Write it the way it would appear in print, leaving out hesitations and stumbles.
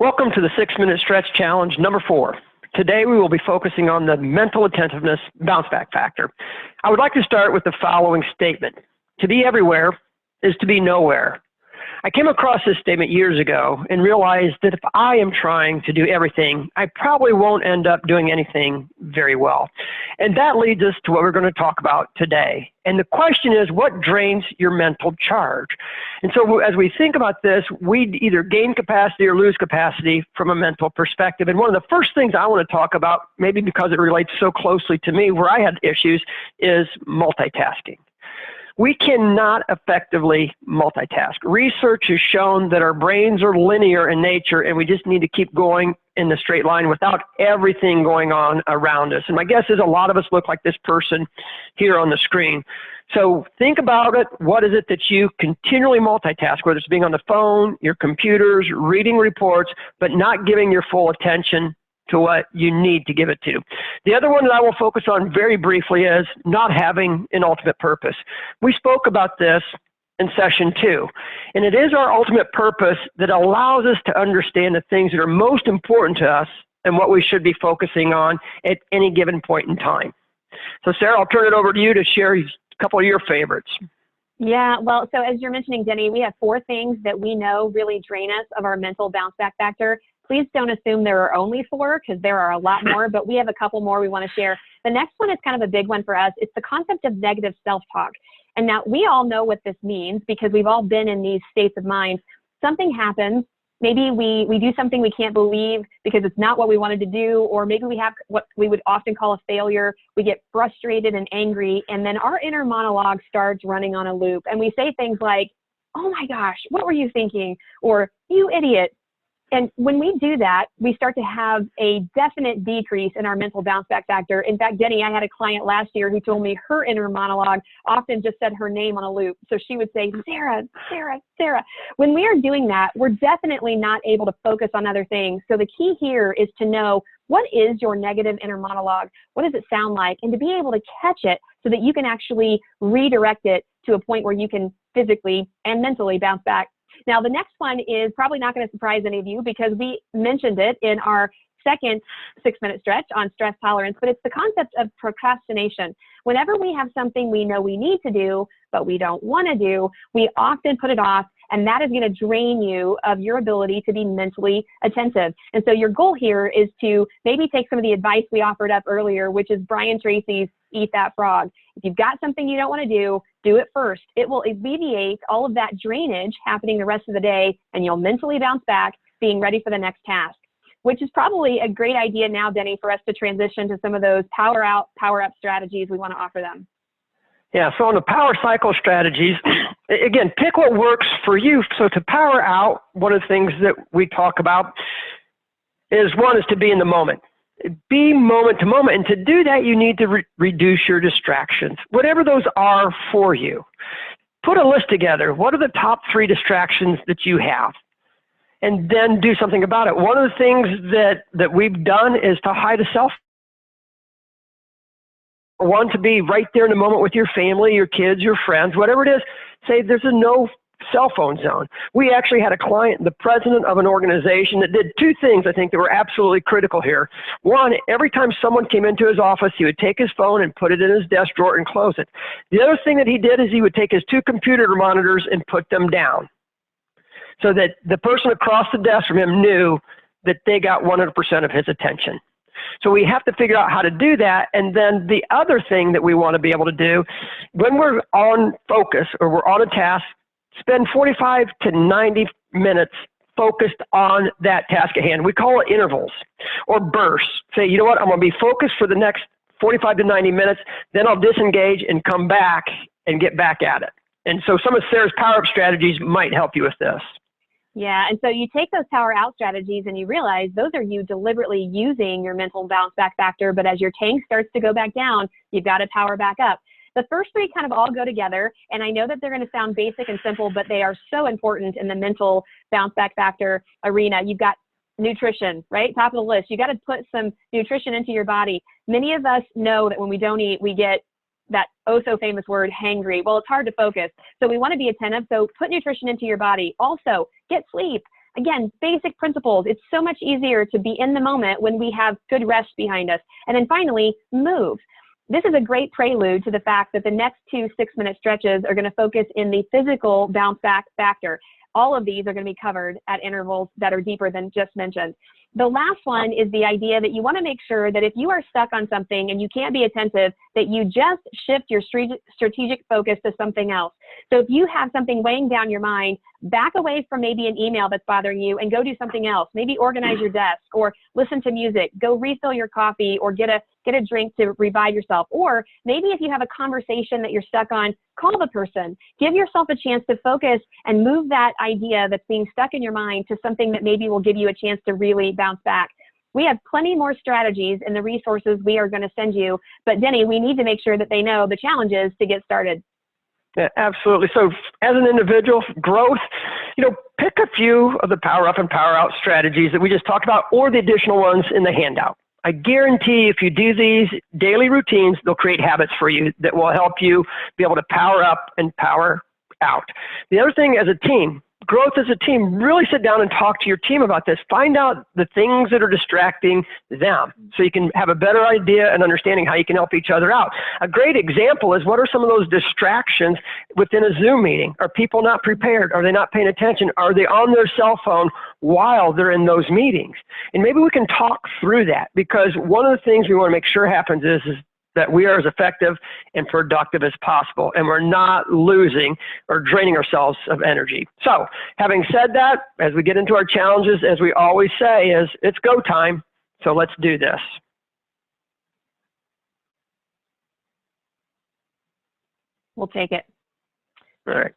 Welcome to the 6-Minute Stretch Challenge number 4. Today we will be focusing on the mental attentiveness bounce back factor. I would like to start with the following statement. To be everywhere is to be nowhere. I came across this statement years ago and realized that if I am trying to do everything, I probably won't end up doing anything very well. And that leads us to what we're going to talk about today. And the question is, what drains your mental charge? And so as we think about this, we either gain capacity or lose capacity from a mental perspective. And one of the first things I want to talk about, maybe because it relates so closely to me where I had issues, is multitasking. We cannot effectively multitask. Research has shown that our brains are linear in nature and we just need to keep going in the straight line without everything going on around us. And my guess is a lot of us look like this person here on the screen. So think about it. What is it that you continually multitask, whether it's being on the phone, your computers, reading reports, but not giving your full attention to what you need to give it to. The other one that I will focus on very briefly is not having an ultimate purpose. We spoke about this in session 2, and it is our ultimate purpose that allows us to understand the things that are most important to us and what we should be focusing on at any given point in time. So Sarah, I'll turn it over to you to share a couple of your favorites. Yeah, well, so as you're mentioning, Denny, we have 4 things that we know really drain us of our mental bounce back factor. Please don't assume there are only 4 because there are a lot more, but we have a couple more we want to share. The next one is kind of a big one for us. It's the concept of negative self-talk. And now we all know what this means because we've all been in these states of mind. Something happens. Maybe we do something we can't believe because it's not what we wanted to do, or maybe we have what we would often call a failure. We get frustrated and angry, and then our inner monologue starts running on a loop. And we say things like, "Oh my gosh, what were you thinking?" Or "You idiot." And when we do that, we start to have a definite decrease in our mental bounce back factor. In fact, Denny, I had a client last year who told me her inner monologue often just said her name on a loop. So she would say, "Sarah, Sarah, Sarah." When we are doing that, we're definitely not able to focus on other things. So the key here is to know, what is your negative inner monologue? What does it sound like? And to be able to catch it so that you can actually redirect it to a point where you can physically and mentally bounce back. Now, the next one is probably not going to surprise any of you because we mentioned it in our second 6-minute stretch on stress tolerance, but it's the concept of procrastination. Whenever we have something we know we need to do, but we don't want to do, we often put it off, and that is going to drain you of your ability to be mentally attentive. And so your goal here is to maybe take some of the advice we offered up earlier, which is Brian Tracy's "Eat That Frog." If you've got something you don't want to do it first. It will alleviate all of that drainage happening the rest of the day, and you'll mentally bounce back, being ready for the next task, which is probably a great idea now, Denny, for us to transition to some of those power out, power up strategies we want to offer them. Yeah, so on the power cycle strategies, again, pick what works for you. So to power out, one of the things that we talk about is to be in the moment. Be moment to moment. And to do that, you need to reduce your distractions, whatever those are for you. Put a list together. What are the top 3 distractions that you have? And then do something about it. One of the things that we've done is to hide a cell phone. One, to be right there in the moment with your family, your kids, your friends, whatever it is. Say there's a no cell phone zone. We actually had a client, the president of an organization, that did 2 things I think that were absolutely critical here. One, every time someone came into his office, he would take his phone and put it in his desk drawer and close it. The other thing that he did is he would take his 2 computer monitors and put them down so that the person across the desk from him knew that they got 100% of his attention. So we have to figure out how to do that. And then the other thing that we want to be able to do, when we're on focus or we're on a task, spend 45 to 90 minutes focused on that task at hand. We call it intervals or bursts. Say, you know what, I'm going to be focused for the next 45 to 90 minutes, then I'll disengage and come back and get back at it. And so some of Sarah's power-up strategies might help you with this. Yeah, and so you take those power out strategies and you realize those are you deliberately using your mental bounce back factor, but as your tank starts to go back down, you've got to power back up. The first 3 kind of all go together, and I know that they're going to sound basic and simple, but they are so important in the mental bounce back factor arena. You've got nutrition, right? Top of the list. You got to put some nutrition into your body. Many of us know that when we don't eat, we get that oh so famous word, hangry. Well, it's hard to focus. So we want to be attentive. So put nutrition into your body. Also, get sleep. Again, basic principles. It's so much easier to be in the moment when we have good rest behind us. And then finally, move. This is a great prelude to the fact that the next 2 6-minute stretches are going to focus in the physical bounce back factor. All of these are going to be covered at intervals that are deeper than just mentioned. The last one is the idea that you want to make sure that if you are stuck on something and you can't be attentive, that you just shift your strategic focus to something else. So if you have something weighing down your mind, back away from maybe an email that's bothering you and go do something else. Maybe organize your desk or listen to music, go refill your coffee or get a drink to revive yourself. Or maybe if you have a conversation that you're stuck on, call the person. Give yourself a chance to focus and move that idea that's being stuck in your mind to something that maybe will give you a chance to really bounce back. We have plenty more strategies in the resources we are going to send you. But Denny, we need to make sure that they know the challenges to get started. Yeah, absolutely. So as an individual, growth, pick a few of the power up and power out strategies that we just talked about or the additional ones in the handout. I guarantee if you do these daily routines, they'll create habits for you that will help you be able to power up and power out. The other thing as a team, growth as a team, really sit down and talk to your team about this. Find out the things that are distracting them so you can have a better idea and understanding how you can help each other out. A great example is what are some of those distractions within a Zoom meeting? Are people not prepared? Are they not paying attention? Are they on their cell phone while they're in those meetings? And maybe we can talk through that, because one of the things we want to make sure happens is that we are as effective and productive as possible, and we're not losing or draining ourselves of energy. So having said that, as we get into our challenges, as we always say, is it's go time. So let's do this. We'll take it. All right.